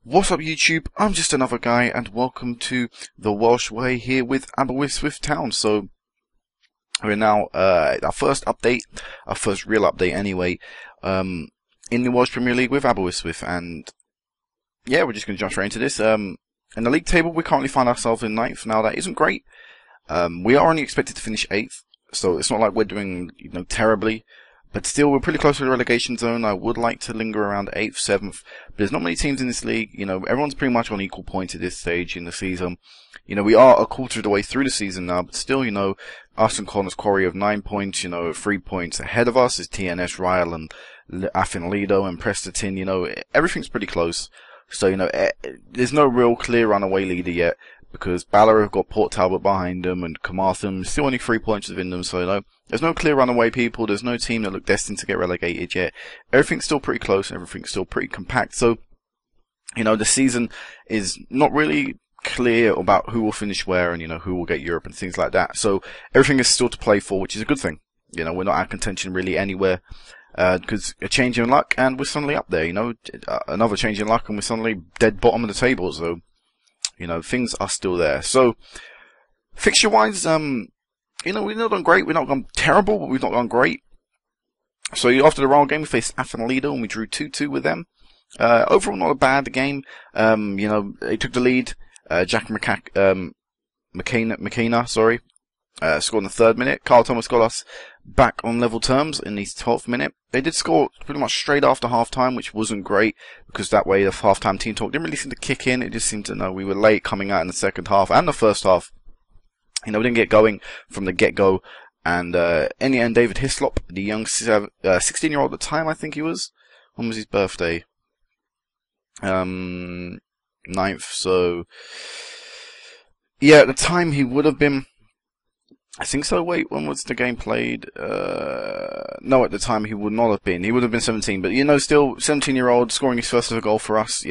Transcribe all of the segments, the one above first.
What's up YouTube? I'm just another guy and welcome to the Welsh way here with Aberystwyth Town. So we're now our first update, our first real update anyway, in the Welsh Premier League with Aberystwyth, and yeah, we're just gonna jump straight into this. In the league table we currently find ourselves in 9th. Now that isn't great. We are only expected to finish 8th, so it's not like we're doing terribly. But still, we're pretty close to the relegation zone. I would like to linger around 8th, 7th. But there's not many teams in this league. Everyone's pretty much on equal points at this stage in the season. We are a quarter of the way through the season now. But still, us and Connor's Quarry of 9 points, 3 points ahead of us is TNS, Ryle, and Afin Lido and Prestatyn. Everything's pretty close. So, there's no real clear runaway leader yet, because Ballard have got Port Talbot behind them, and Carmarthen still only 3 points within them, so there's no clear runaway people, there's no team that look destined to get relegated yet. Everything's still pretty close, and everything's still pretty compact, so, the season is not really clear about who will finish where, and, who will get Europe and things like that, so everything is still to play for, which is a good thing. We're not out of contention really anywhere, because a change in luck, and we're suddenly up there, another change in luck, and we're suddenly dead bottom of the table, so things are still there. So, fixture-wise, we've not done great. We've not gone terrible, but we've not gone great. So, after the Ryle game, we faced Afin Lido, and we drew 2-2 with them. Overall, not a bad game. They took the lead. Jack McKenna, scored in the 3rd minute. Carl Thomas got us back on level terms in the 12th minute. They did score pretty much straight after half-time, which wasn't great, because that way the half-time team talk didn't really seem to kick in. It just seemed to know we were late coming out in the second half and the first half. We didn't get going from the get-go. And in the end, David Hislop, the young 16-year-old at the time, I think he was. When was his birthday? 9th, so... yeah, at the time he would have been... I think so. Wait, when was the game played? No, at the time he would not have been. He would have been 17. But, still, 17-year-old scoring his first ever goal for us.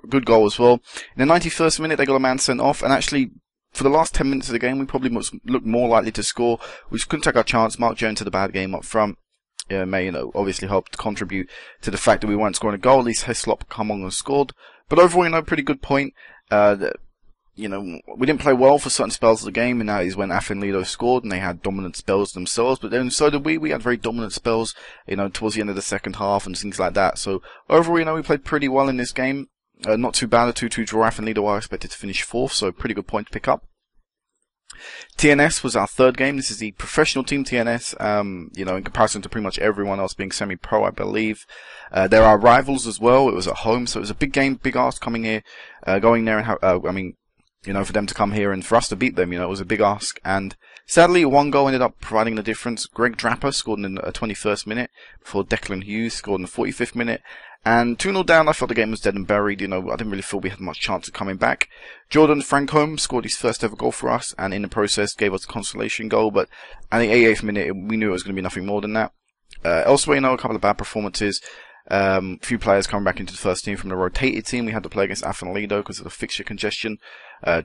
Good goal as well. In the 91st minute, they got a man sent off. And actually, for the last 10 minutes of the game, we probably must look more likely to score. We just couldn't take our chance. Mark Jones had a bad game up front. May, obviously help to contribute to the fact that we weren't scoring a goal. At least Hislop come on and scored. But overall, pretty good point. We didn't play well for certain spells of the game, and that is when Afin Lido scored, and they had dominant spells themselves, but then so did we. We had very dominant spells, towards the end of the second half and things like that. So, overall, we played pretty well in this game. Not too bad, a 2-2 draw. Afin Lido are expected to finish 4th, so pretty good point to pick up. TNS was our 3rd game. This is the professional team TNS, in comparison to pretty much everyone else being semi-pro, I believe. There are rivals as well. It was at home, so it was a big game, big ask coming here, going there and for them to come here and for us to beat them, it was a big ask. And sadly, one goal ended up providing the difference. Greg Draper scored in the 21st minute before Declan Hughes scored in the 45th minute. And 2-0 down, I felt the game was dead and buried. I didn't really feel we had much chance of coming back. Jordan Frankholm scored his first ever goal for us, and in the process gave us a consolation goal. But at the 88th minute, we knew it was going to be nothing more than that. Elsewhere, a couple of bad performances. A few players coming back into the first team from the rotated team. We had to play against Afin Lido because of the fixture congestion.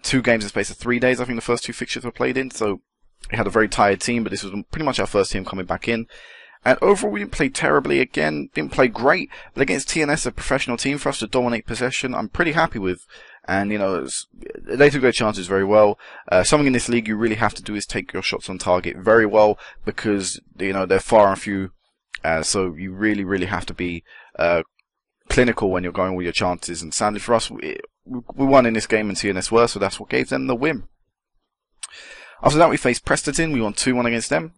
2 games in the space of 3 days, I think the first 2 fixtures were played in, so we had a very tired team, but this was pretty much our first team coming back in. And overall, we didn't play terribly again, didn't play great, but against TNS, a professional team, for us to dominate possession, I'm pretty happy with. And, they took their chances very well. Something in this league you really have to do is take your shots on target very well, because, they're far and few. So you really, really have to be clinical when you're going with your chances. And sadly for us, we won in this game and TNS were, so that's what gave them the win. After that, we faced Prestatyn. We won 2-1 against them.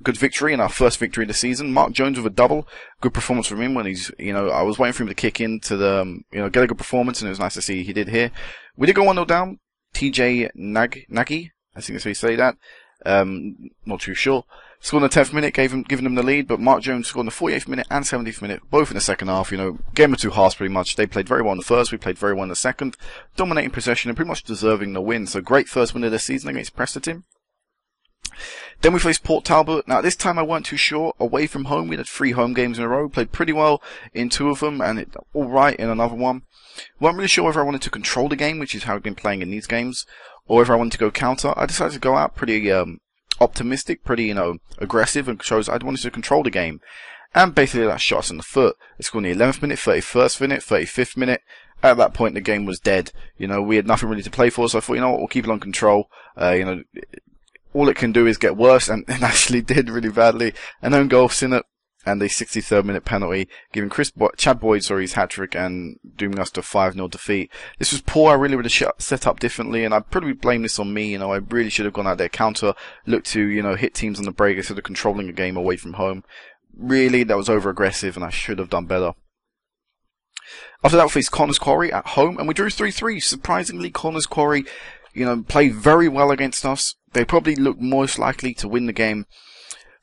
Good victory, and our first victory of the season. Mark Jones with a double. Good performance from him when he's, I was waiting for him to kick in to the, get a good performance, and it was nice to see he did here. We did go 1-0 down. TJ Nagy, I think that's how you say that. Not too sure. Scored in the 10th minute, giving them the lead, but Mark Jones scored in the 48th minute and 70th minute, both in the second half. Game of 2 halves pretty much. They played very well in the first, we played very well in the second, dominating possession and pretty much deserving the win. So great first win of the season against Prestatyn. Then we faced Port Talbot. Now, this time I weren't too sure. Away from home, we had 3 home games in a row. Played pretty well in 2 of them, and alright in another one. Weren't really sure whether I wanted to control the game, which is how I've been playing in these games, or if I wanted to go counter. I decided to go out pretty optimistic, pretty, aggressive, and shows I wanted to control the game. And basically that shot us in the foot. They scored in the 11th minute, 31st minute, 35th minute, at that point the game was dead. You know, we had nothing really to play for, so I thought, you know what, we'll keep it on control. You know, all it can do is get worse, and actually did really badly. An own goal, Sinnott, and a 63rd minute penalty, giving Chad Boyd his hat-trick and dooming us to a 5-0 defeat. This was poor. I really would have set up differently, and I'd probably blame this on me. You know, I really should have gone out there, counter, looked to, you know, hit teams on the break instead of controlling a game away from home. Really, that was over-aggressive, and I should have done better. After that, we faced Connors Quarry at home, and we drew 3-3. Surprisingly, Connors Quarry, you know, played very well against us. They probably looked most likely to win the game.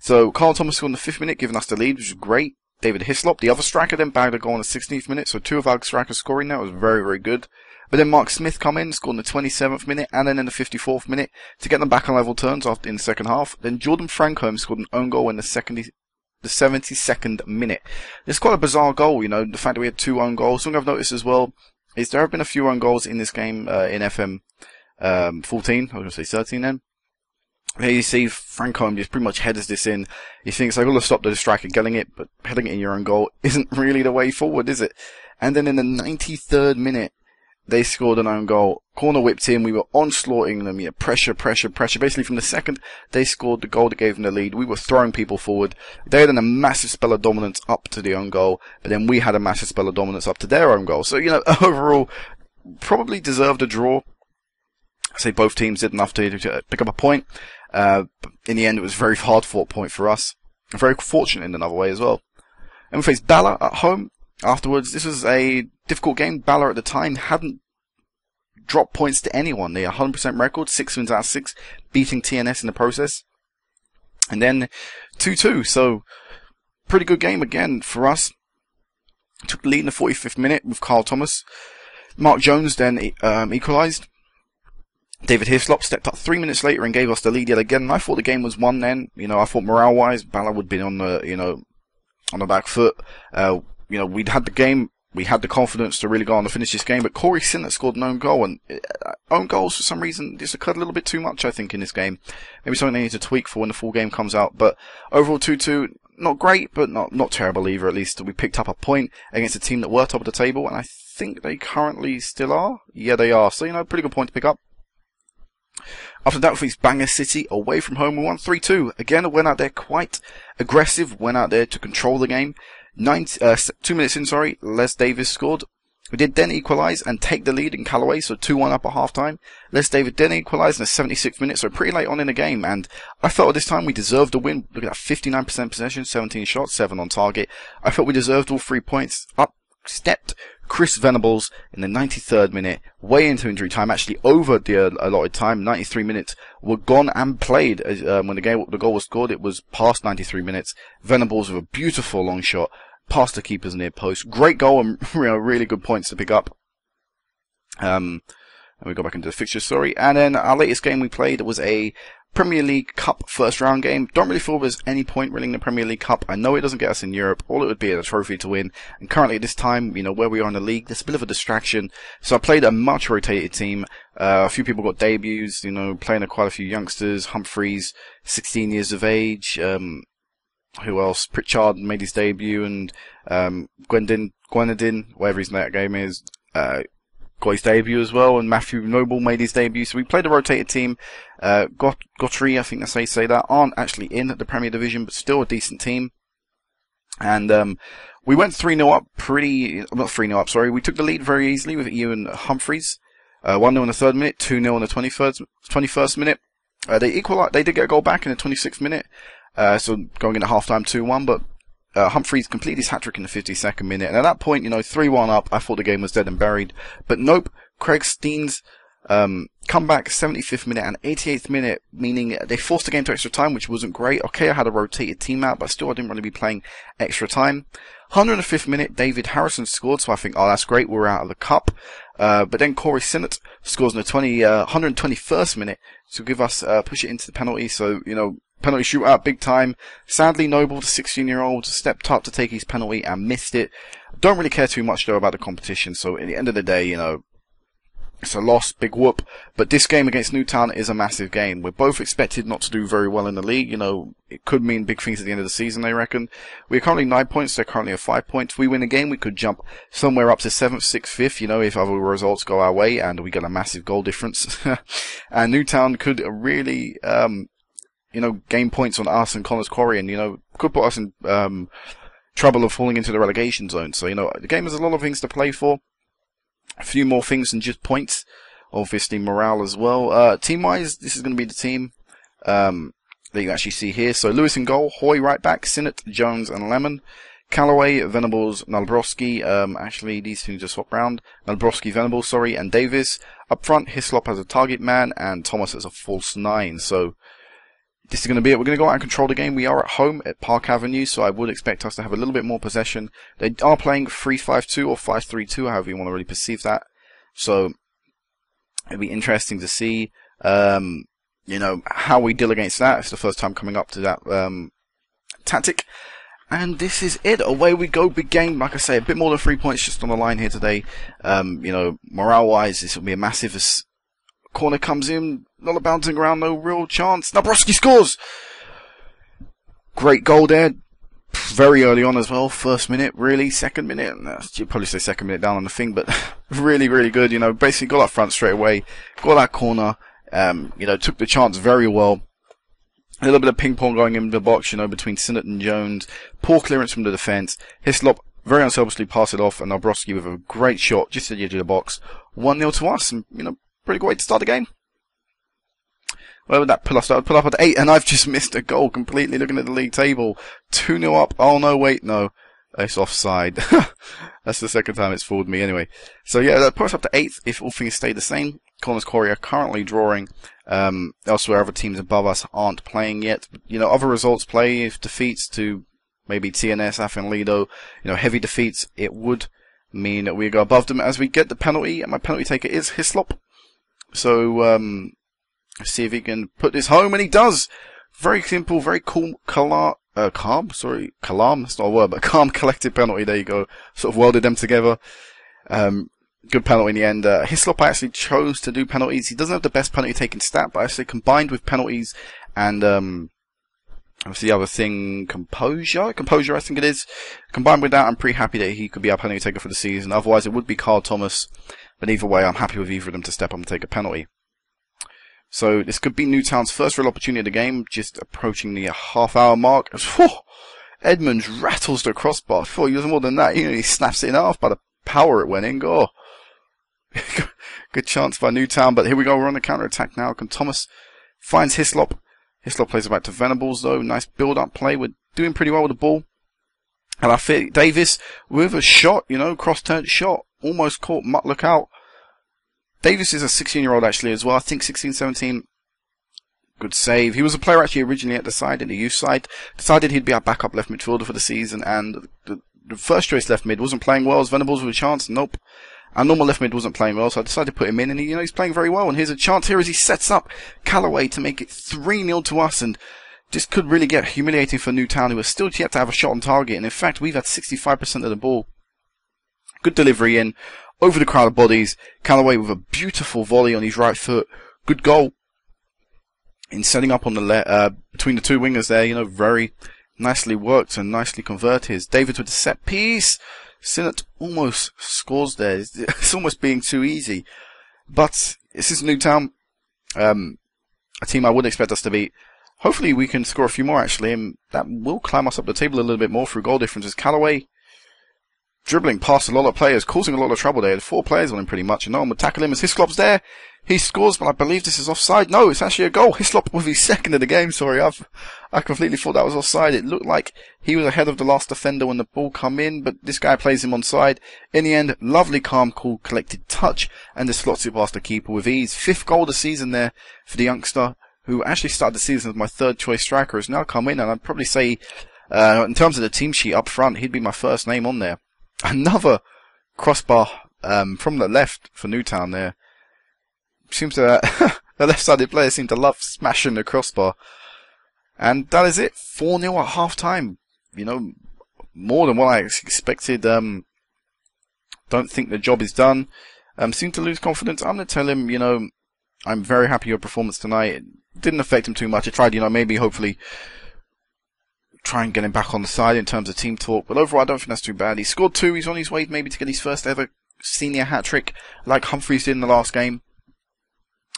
So, Carl Thomas scored in the 5th minute, giving us the lead, which was great. David Hislop, the other striker, then bagged a goal in the 16th minute, so 2 of our strikers scoring now was very, very good. But then Mark Smith come in, scored in the 27th minute, and then in the 54th minute, to get them back on level terms after in the second half. Then Jordan Frankholm scored an own goal in the 72nd minute. It's quite a bizarre goal, you know, the fact that we had 2 own goals. Something I've noticed as well is there have been a few own goals in this game, in FM 14, I was going to say 13 then. Here you see Frankholm just pretty much headers this in. You think it's like, well, stop the striker getting it, but heading it in your own goal isn't really the way forward, is it? And then in the 93rd minute, they scored an own goal. Corner whipped in. We were onslaughting them. Yeah, pressure. Basically, from the second they scored the goal that gave them the lead, we were throwing people forward. They had a massive spell of dominance up to the own goal, but then we had a massive spell of dominance up to their own goal. So, you know, overall, probably deserved a draw. I say both teams did enough to pick up a point. But in the end, it was a very hard-fought point for us. Very fortunate in another way as well. And we faced Bala at home. Afterwards, this was a difficult game. Bala at the time hadn't dropped points to anyone. They had a 100% record, 6 wins out of 6, beating TNS in the process. And then 2-2. So, pretty good game again for us. Took the lead in the 45th minute with Carl Thomas. Mark Jones then equalised. David Hislop stepped up 3 minutes later and gave us the lead yet again. And I thought the game was won then. You know, I thought morale-wise, Bala would be on the, you know, on the back foot. You know, we'd had the game. We had the confidence to really go on to finish this game. But Corey Sinnott scored an own goal. And own goals, for some reason, just occurred a little bit too much, I think, in this game. Maybe something they need to tweak for when the full game comes out. But overall, 2-2. Not great, but not terrible either. At least we picked up a point against a team that were top of the table. And I think they currently still are. Yeah, they are. So, you know, pretty good point to pick up. After that, we faced Bangor City away from home. We won 3-2. Again, went out there quite aggressive. Went out there to control the game. 2 minutes in, Les Davis scored. We did then equalise and take the lead in Callaway, so 2-1 up at half-time. Les Davis then equalised in the 76th minute, so pretty late on in the game. And I felt at this time we deserved a win. Look at that, 59% possession, 17 shots, 7 on target. I felt we deserved all 3 points. Up stepped Chris Venables in the 93rd minute, way into injury time, actually over the allotted time. 93 minutes were gone and played. When the goal was scored, it was past 93 minutes. Venables with a beautiful long shot, past the keeper's near post. Great goal and really good points to pick up. And we go back into the fixtures, And then our latest game we played was a Premier League Cup first round game. Don't really feel there's any point winning the Premier League Cup. I know it doesn't get us in Europe. All it would be is a trophy to win. And currently at this time, you know, where we are in the league, there's a bit of a distraction. So I played a much rotated team. A few people got debuts, you know, playing quite a few youngsters. Humphreys, 16 years of age. Who else? Pritchard made his debut, and Gwenadin, whatever his name is, got his debut as well, and Matthew Noble made his debut. So we played a rotated team. Gottry, I think that's how you say that, aren't actually in the Premier Division, but still a decent team. And we went 3-0 up not 3-0 up, sorry. We took the lead very easily with Ian Humphreys. 1-0 in the 3rd minute, 2-0 in the 21st minute. They did get a goal back in the 26th minute. So going into half-time 2-1, but Humphreys completed his hat-trick in the 52nd minute. And at that point, you know, 3-1 up, I thought the game was dead and buried. But nope, Craig Steen's comeback 75th minute and 88th minute, meaning they forced the game to extra time, which wasn't great. Okay, I had a rotated team out, but still I didn't want to be playing extra time. 105th minute, David Harrison scored, so I think, oh, that's great, we're out of the cup. But then Corey Sinnott scores in the 121st minute to give us, push it into the penalty. So, you know, penalty shootout, big time. Sadly, Noble, the 16-year-old, stepped up to take his penalty and missed it. Don't really care too much, though, about the competition. So, at the end of the day, you know, It's a loss, big whoop. But this game against Newtown is a massive game. We're both expected not to do very well in the league. You know, it could mean big things at the end of the season, I reckon. We're currently 9 points, they're currently at 5 points. If we win a game, we could jump somewhere up to 7th, 6th, 5th, you know, if other results go our way and we get a massive goal difference. And Newtown could really, you know, gain points on us and Connors Quarry and, you know, could put us in trouble of falling into the relegation zone. So, you know, the game has a lot of things to play for. A few more things than just points. Obviously, morale as well. Team-wise, this is going to be the team that you actually see here. So, Lewis in goal, Hoy right back, Sinnott, Jones, and Lemon. Callaway, Venables, Nalbrowski. Actually, these two just swap round. Nalbrowski, Venables, sorry, and Davis. Up front, Hislop as a target man, and Thomas as a false 9. So, this is going to be it. We're going to go out and control the game. We are at home at Park Avenue, so I would expect us to have a little bit more possession. They are playing 3-5-2 or 5-3-2, however you want to really perceive that. So, it'll be interesting to see, you know, how we deal against that. It's the first time coming up to that tactic. And this is it. Away we go. Big game. Like I say, a bit more than 3 points just on the line here today. You know, morale-wise, this will be a massive... Corner comes in, not a bouncing around, no real chance. Nalbrowski scores! Great goal there. Very early on as well. First minute, really. Second minute, you'd probably say second minute down on the thing, but really, really good. You know, basically got up front straight away. Got that corner. You know, took the chance very well. A little bit of ping pong going in the box, you know, between Sinnott and Jones. Poor clearance from the defence. Hislop very unselfishly passed it off, and Nalbrowski with a great shot just at the edge of the box. 1-0 to us, and, you know, pretty good way to start the game. Where would that pull us? That would pull up at 8, and I've just missed a goal completely looking at the league table. 2-0 up. Oh, no, wait, no. It's offside. That's the second time it's fooled me anyway. So, yeah, that puts us up to 8th if all things stay the same. Connors Quarry are currently drawing. Elsewhere, other teams above us aren't playing yet. You know, other results play. If defeats to maybe TNS, Afin Lido, you know, heavy defeats, it would mean that we go above them as we get the penalty, and my penalty taker is Hislop. So, let's see if he can put this home, and he does. Very simple, very cool, calm, that's not a word, but calm, collected penalty. There you go. Sort of welded them together. Good penalty in the end. Hislop actually chose to do penalties. He doesn't have the best penalty taking stat, but actually combined with penalties and, obviously the other thing, composure I think it is. Combined with that, I'm pretty happy that he could be our penalty taker for the season. Otherwise, it would be Carl Thomas. But either way, I'm happy with either of them to step up and take a penalty. So this could be Newtown's first real opportunity of the game, just approaching the half-hour mark. Edmonds rattles the crossbar. He was more than that. You know, he snaps it in half by the power it went in. Oh. Good chance by Newtown, but here we go. We're on the counter-attack now. Thomas finds Hislop. Hislop plays it back to Venables, though. Nice build-up play. We're doing pretty well with the ball. And I think Davis with a shot, you know, cross-turned shot. Almost caught Mutlook out. Davis is a 16-year-old actually as well. I think 16, 17. Good save. He was a player actually originally at the side, in the youth side. Decided he'd be our backup left midfielder for the season, and the first choice left mid wasn't playing well. As Venables with a chance. Nope. Our normal left mid wasn't playing well, so I decided to put him in, and he, you know, he's playing very well. And here's a chance here as he sets up Callaway to make it 3-0 to us, and this could really get humiliating for Newtown, who are still yet to have a shot on target. And in fact, we've had 65% of the ball. Good delivery in, over the crowd of bodies. Callaway with a beautiful volley on his right foot. Good goal. In setting up on the between the two wingers there, you know, very nicely worked and nicely converted. David with the set piece. Sinnott almost scores there. It's almost being too easy. But this is Newtown, a team I would expect us to beat. Hopefully we can score a few more actually, and that will climb us up the table a little bit more through goal differences. Callaway dribbling past a lot of players, causing a lot of trouble there. 4 players on him pretty much, and no one would tackle him as Hislop's there. He scores, but I believe this is offside. No, it's actually a goal. Hislop with his second of the game, sorry. I completely thought that was offside. It looked like he was ahead of the last defender when the ball come in, but this guy plays him onside. In the end, lovely, calm, cool, collected touch, and just slots it past the keeper with ease. 5th goal of the season there for the youngster, who actually started the season as my 3rd choice striker, has now come in, and I'd probably say, in terms of the team sheet up front, he'd be my first name on there. Another crossbar from the left for Newtown there. Seems to the left-sided players seem to love smashing the crossbar. And that is it. 4-0 at half-time. You know, more than what I expected. Don't think the job is done. seemed to lose confidence. I'm going to tell him, I'm very happy with your performance tonight. It didn't affect him too much. I tried, maybe hopefully try and get him back on the side in terms of team talk. But overall, I don't think that's too bad. He scored 2. He's on his way maybe to get his first ever senior hat-trick like Humphreys did in the last game.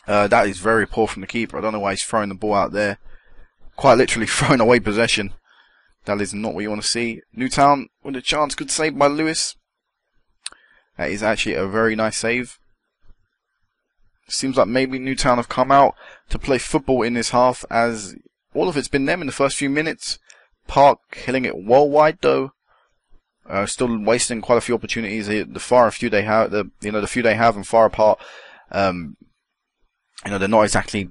That is very poor from the keeper. I don't know why he's throwing the ball out there. Quite literally throwing away possession. That is not what you want to see. Newtown with a chance. Good save by Lewis. That is actually a very nice save. Seems like maybe Newtown have come out to play football in this half, as all of it's been them in the first few minutes. Park hitting it well wide though. Still wasting quite a few opportunities. The few they have and far apart. They're not exactly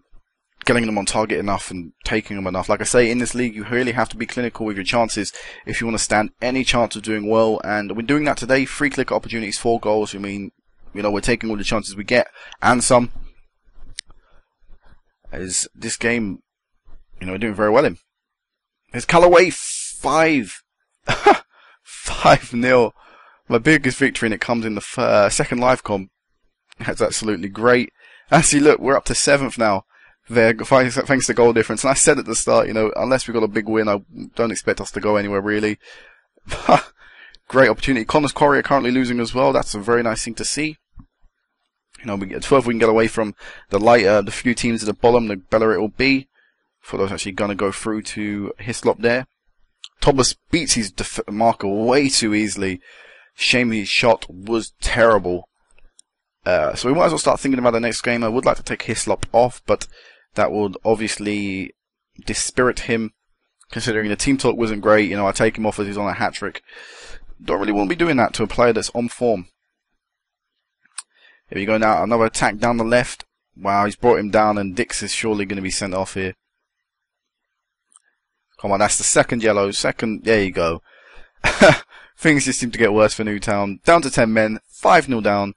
getting them on target enough and taking them enough. Like I say, in this league, you really have to be clinical with your chances if you want to stand any chance of doing well. And we're doing that today. 3 click opportunities, 4 goals. We're taking all the chances we get and some. As this game, we're doing very well in. There's Callaway 5. 5-0. My biggest victory, and it comes in the second live com. That's absolutely great. Actually, look, we're up to 7th now. There, thanks to goal difference. And I said at the start, unless we've got a big win, I don't expect us to go anywhere really. Great opportunity. Connor's Quarry are currently losing as well. That's a very nice thing to see. We get 12. We can get away from the few teams at the bottom. The better it will be. For those actually going to go through to Hislop there. Thomas beats his marker way too easily. Shame his shot was terrible. So we might as well start thinking about the next game. I would like to take Hislop off, but that would obviously dispirit him, considering the team talk wasn't great. I take him off as he's on a hat-trick. Don't really want to be doing that to a player that's on form. Here we go now. Another attack down the left. Wow, he's brought him down, and Dix is surely going to be sent off here. Come on, that's the second yellow. There you go. Things just seem to get worse for Newtown. Down to 10 men. 5-0 down.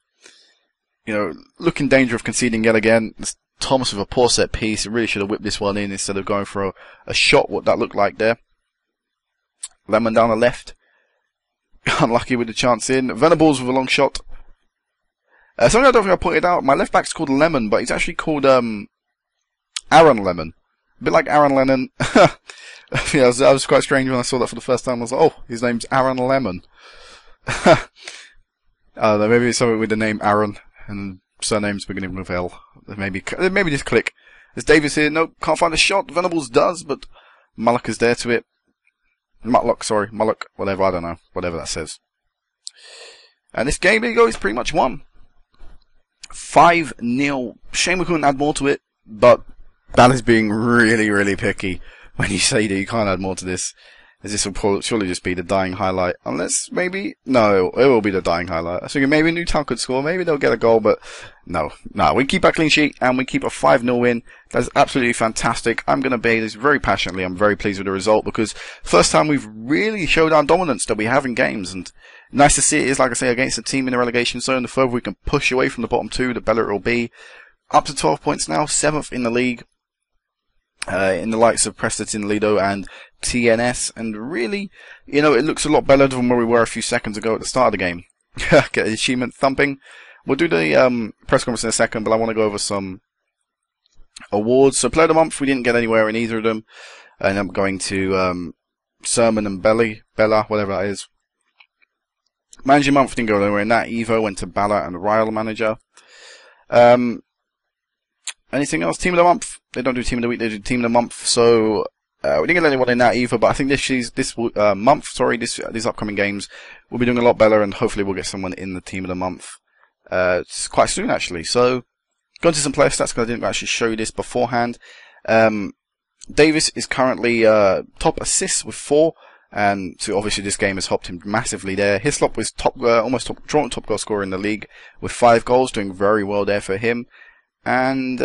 Look in danger of conceding yet again. Thomas with a poor set piece. He really should have whipped this one in instead of going for a shot, what that looked like there. Lemon down the left. Unlucky with the chance in. Venables with a long shot. Something I don't think I pointed out. My left back's called Lemon, but he's actually called Aaron Lemon. A bit like Aaron Lennon. That was quite strange when I saw that for the first time. I was like, oh, his name's Aaron Lemon. Maybe it's something with the name Aaron and surnames beginning with L. Maybe just click. There's Davis here. Nope, can't find a shot. Venables does, but Mullock is there to it. Mullock, whatever, I don't know. Whatever that says. And this game, there you go, is pretty much won. 5-0. Shame we couldn't add more to it, but that is being really, really picky when you say that you can't add more to this. As this will surely just be the dying highlight. Unless, maybe, no, it will be the dying highlight. I was thinking maybe Newtown could score, maybe they'll get a goal, but no. We keep our clean sheet, and we keep a 5-0 win. That's absolutely fantastic. I'm going to bay this very passionately. I'm very pleased with the result, because first time we've really showed our dominance that we have in games, and nice to see it is, like I say, against a team in the relegation zone. The further we can push away from the bottom 2, the better it will be. Up to 12 points now, 7th in the league. In the likes of Preston Lido and TNS, and really, it looks a lot better than where we were a few seconds ago at the start of the game. Get the achievement thumping. We'll do the press conference in a second, but I want to go over some awards. So Player of the Month, we didn't get anywhere in either of them, and I'm going to Sermon and Bella, whatever that is. Manager Month didn't go anywhere in that. Evo went to Bala and Ryle Manager. Anything else? Team of the Month. They don't do Team of the Week, they do Team of the Month. So, we didn't get anyone in that either, but I think these upcoming games, we'll be doing a lot better, and hopefully we'll get someone in the Team of the Month, it's quite soon actually. So, going to some player stats, because I didn't actually show you this beforehand. Davis is currently, top assists with 4, and so obviously this game has helped him massively there. Hislop was almost top goal scorer in the league with 5 goals, doing very well there for him. And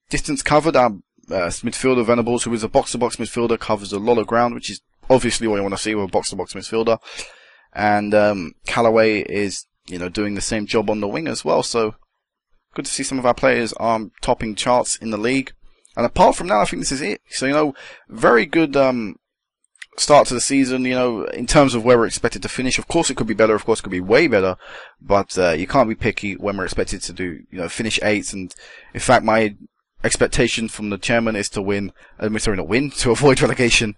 distance covered, our midfielder Venables, who is a box-to-box midfielder, covers a lot of ground, which is obviously what you want to see with a box-to-box midfielder. And Callaway is, doing the same job on the wing as well. So good to see some of our players topping charts in the league. And apart from that, I think this is it. So very good start to the season, you know, in terms of where we're expected to finish. Of course, it could be better. Of course, it could be way better. But you can't be picky when we're expected to do, you know, finish 8th. And in fact, my expectation from the chairman is to win. Sorry, not win, to avoid relegation.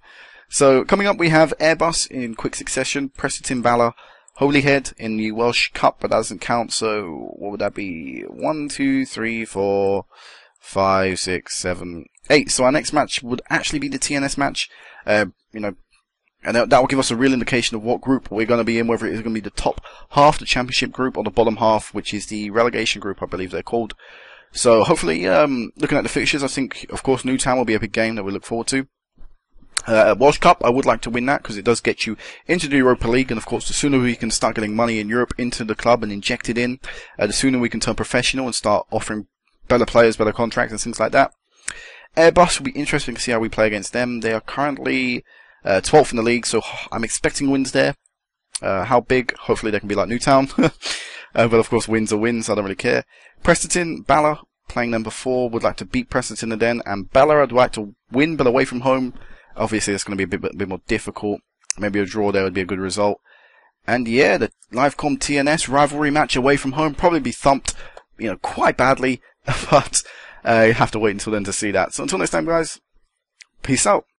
So coming up, we have Airbus in quick succession, Preston Valor, Holyhead in the Welsh Cup, but that doesn't count. So what would that be? 1, 2, 3, 4, 5, 6, 7, 8. So our next match would actually be the TNS match. You know, and that will give us a real indication of what group we're going to be in, whether it is going to be the top half, the championship group, or the bottom half, which is the relegation group, I believe they're called. So hopefully, looking at the fixtures, I think, of course, Newtown will be a big game that we look forward to. Welsh Cup, I would like to win that because it does get you into the Europa League, and of course, the sooner we can start getting money in Europe into the club and inject it in, the sooner we can turn professional and start offering better players, better contracts, and things like that. Airbus will be interesting to see how we play against them. They are currently 12th in the league, so I'm expecting wins there. How big? Hopefully they can be like Newtown. But of course, wins are wins, I don't really care. Preston, Bala, playing them before, would like to beat Preston again, and Bala I'd like to win, but away from home. Obviously, it's going to be a bit more difficult. Maybe a draw there would be a good result. And yeah, the Livecom TNS rivalry match away from home, probably be thumped, you know, quite badly, but you have to wait until then to see that. So until next time, guys, peace out.